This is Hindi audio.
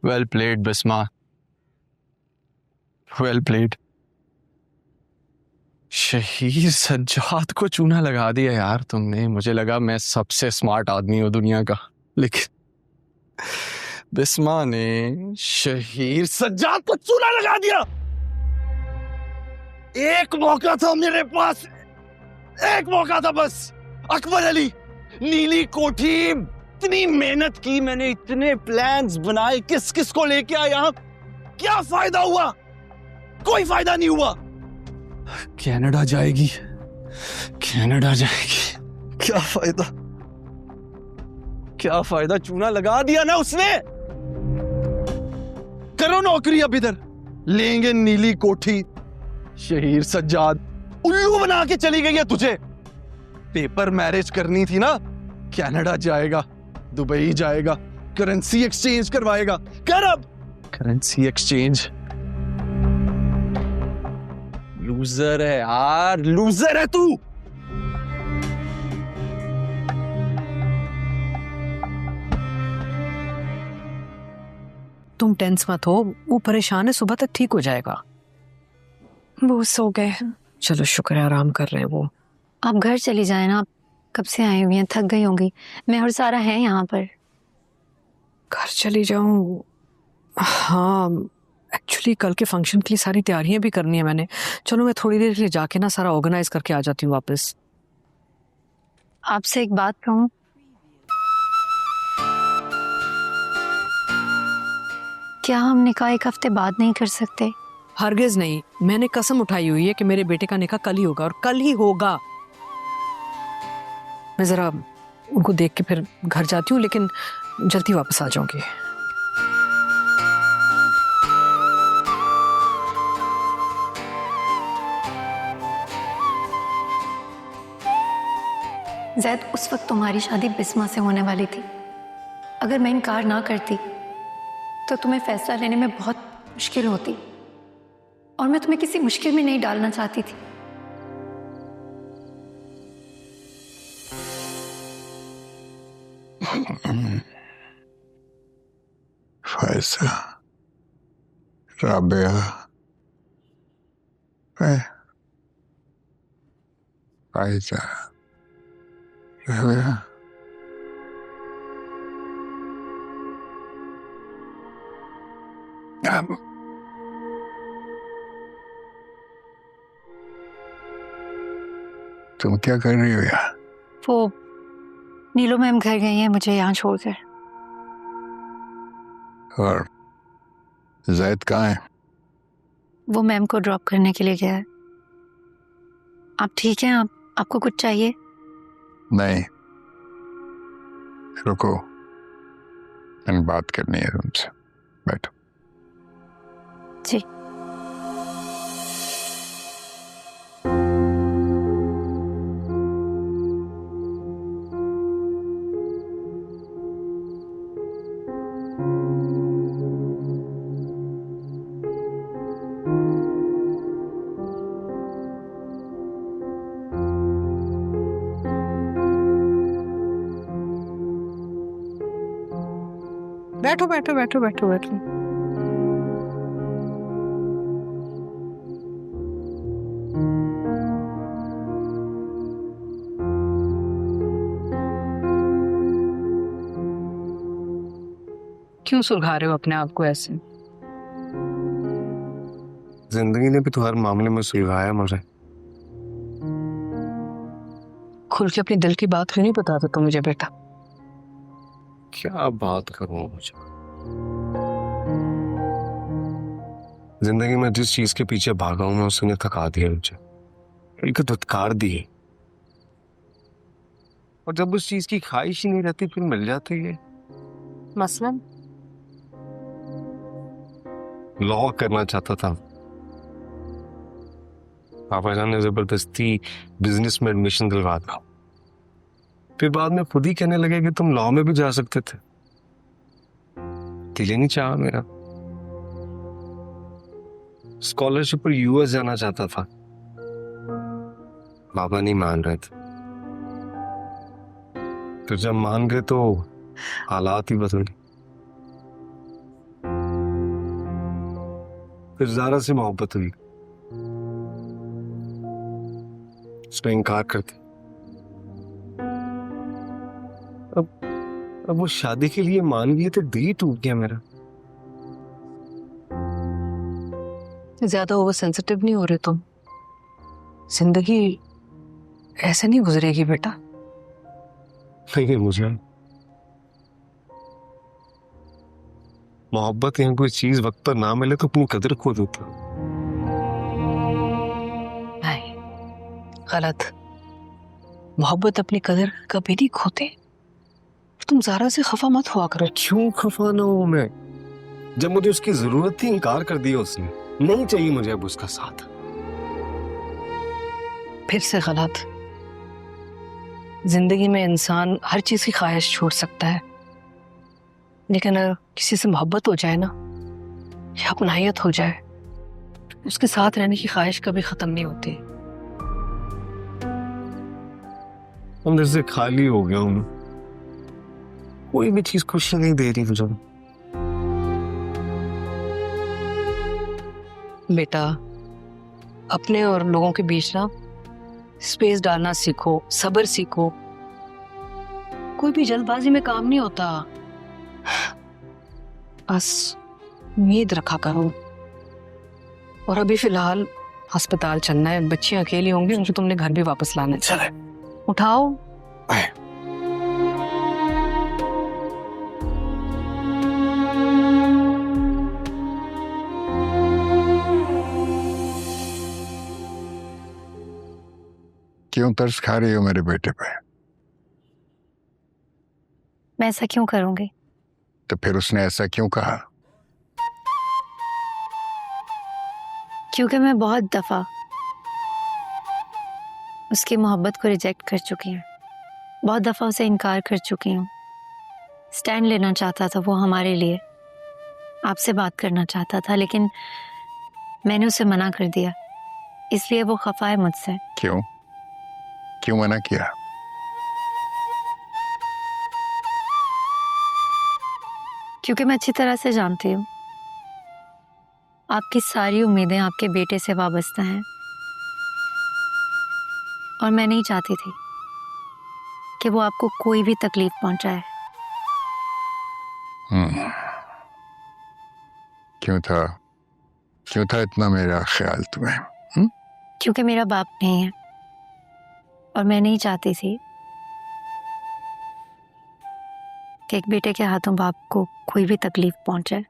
Well played Bisma, well played. Shaheer Sajjad को चूना लगा दिया यार तुमने। मुझे लगा मैं सबसे स्मार्ट आदमी हूं दुनिया का, लेकिन बिस्मा ने शहीर सज्जाद को चूना लगा दिया। एक मौका था मेरे पास, एक मौका था बस। अकबर अली, नीली कोठी, इतनी मेहनत की मैंने, इतने प्लान्स बनाए, किस किस को लेके आया, क्या फायदा हुआ? कोई फायदा नहीं हुआ। कनाडा जाएगी, कनाडा जाएगी, क्या फायदा, क्या फायदा? चूना लगा दिया ना उसने। करो नौकरी अब इधर, लेंगे नीली कोठी। शहीर सज्जाद उल्लू बना के चली गई है तुझे। पेपर मैरिज करनी थी ना, कनाडा जाएगा, दुबई जाएगा, करेंसी एक्सचेंज करवाएगा। कर अब करेंसी एक्सचेंज। लूजर है यार, लूजर है तू। तुम टेंस मत हो, वो परेशान है, सुबह तक ठीक हो जाएगा। वो सो गए। चलो शुक्र है आराम कर रहे हैं वो। आप घर चली जाए ना, आप कब से आई हुई हैं, थक गई होंगी। मैं और सारा है यहाँ पर। घर चली जाऊं? हाँ, एक्चुअली कल के फंक्शन के लिए सारी तैयारियां भी करनी है मैंने। चलो मैं थोड़ी देर के लिए जाके ना सारा ऑर्गेनाइज करके आ जाती हूँ वापस। आपसे एक बात कहूँ, क्या हम निकाह एक हफ्ते बाद नहीं कर सकते? हरगिज नहीं, मैंने कसम उठाई हुई है कि मेरे बेटे का निकाह कल ही होगा, और कल ही होगा। मैं जरा उनको देख के फिर घर जाती हूँ, लेकिन जल्दी वापस आ जाऊंगी। जैद, उस वक्त तुम्हारी शादी बिस्मा से होने वाली थी। अगर मैं इनकार ना करती तो तुम्हें फैसला लेने में बहुत मुश्किल होती, और मैं तुम्हें किसी मुश्किल में नहीं डालना चाहती थी। फैसला, राबिया, फायजा, राबिया। तुम क्या कर रही हो यार? वो नीलो मैम घर गई हैं मुझे यहाँ छोड़कर। और जैद कहाँ है? वो मैम को ड्रॉप करने के लिए गया है। आप ठीक हैं? आपको कुछ चाहिए? नहीं, रुको, मैंने बात करनी है तुमसे। बैठो। जी। बैठो बैठो बैठो बैठो बैठो। क्यों सुलझा रहे हो अपने आप को ऐसे? जिंदगी ने भी तो हर मामले में सुलझाया मुझे। खुल के अपने दिल की बात क्यों नहीं बताते तुम मुझे बेटा? क्या बात करूं मुझे? जिंदगी में जिस चीज के पीछे भागा हूं मैं, उसने थका दिया मुझे, एक धुतकार दी है। और जब उस चीज की ख्वाहिश ही नहीं रहती फिर मिल जाती है। मसलन लॉ करना चाहता था, पापा जान ने जबरदस्ती बिजनेस में एडमिशन दिलवा दिया। फिर बाद में खुद ही कहने लगे कि तुम लॉ में भी जा सकते थे। दिल ही नहीं चाहा मेरा। स्कॉलरशिप पर यूएस जाना चाहता था, बाबा नहीं मान रहे थे। तो जब मान गए तो हालात ही बदल गए। फिर ज़ारा से मोहब्बत हुई, उसने इनकार कर दिया। अब वो शादी के लिए मान गई तो दिल टूट गया मेरा। ज्यादा ओवर सेंसिटिव नहीं हो रहे तुम। जिंदगी ऐसे नहीं गुजरेगी बेटा। नहीं मुझे मोहब्बत या कोई चीज वक्त पर ना मिले तो अपनी कदर खो देता। नहीं, गलत। मोहब्बत अपनी कदर कभी नहीं खोते। तुम ज़ारा से खफा मत हुआ करो। क्यों खफा ना हूं मैं? जब मुझे उसकी जरूरत थी इनकार कर दिया उसने। नहीं चाहिए मुझे अब उसका साथ। फिर से गलत। जिंदगी में इंसान हर चीज की ख्वाहिश छोड़ सकता है, लेकिन अगर किसी से मोहब्बत हो जाए ना या अपनाहियत हो जाए, उसके साथ रहने की ख्वाहिश कभी खत्म नहीं होती। अंदर से खाली हो गया हूं। कोई भी चीज खुशी नहीं दे रही मुझे। बेटा, अपने और लोगों के बीच ना स्पेस डालना सीखो, सब्र सीखो। कोई भी जल्दबाजी में काम नहीं होता। बस उम्मीद रखा करो। और अभी फिलहाल अस्पताल चलना है, बच्चे अकेली होंगी, उनको तुमने घर भी वापस लाना है। चले उठाओ। क्यों तरस खा रही हो मेरे बेटे पे? मैं ऐसा क्यों करूंगी? तो फिर उसने ऐसा क्यों कहा? क्योंकि मैं बहुत दफा उसकी मोहब्बत को रिजेक्ट कर चुकी हूँ। बहुत दफा उसे इनकार कर चुकी हूँ। स्टैंड लेना चाहता था वो हमारे लिए, आपसे बात करना चाहता था, लेकिन मैंने उसे मना कर दिया। इसलिए वो खफा है मुझसे। क्यों? क्यों मना किया? क्योंकि मैं अच्छी तरह से जानती हूँ आपकी सारी उम्मीदें आपके बेटे से वाबस्ता हैं, और मैं नहीं चाहती थी कि वो आपको कोई भी तकलीफ पहुंचाए। क्यों था इतना मेरा ख्याल तुम्हें? क्योंकि मेरा बाप नहीं है और मैं नहीं चाहती थी कि एक बेटे के हाथों बाप को कोई भी तकलीफ पहुंचे।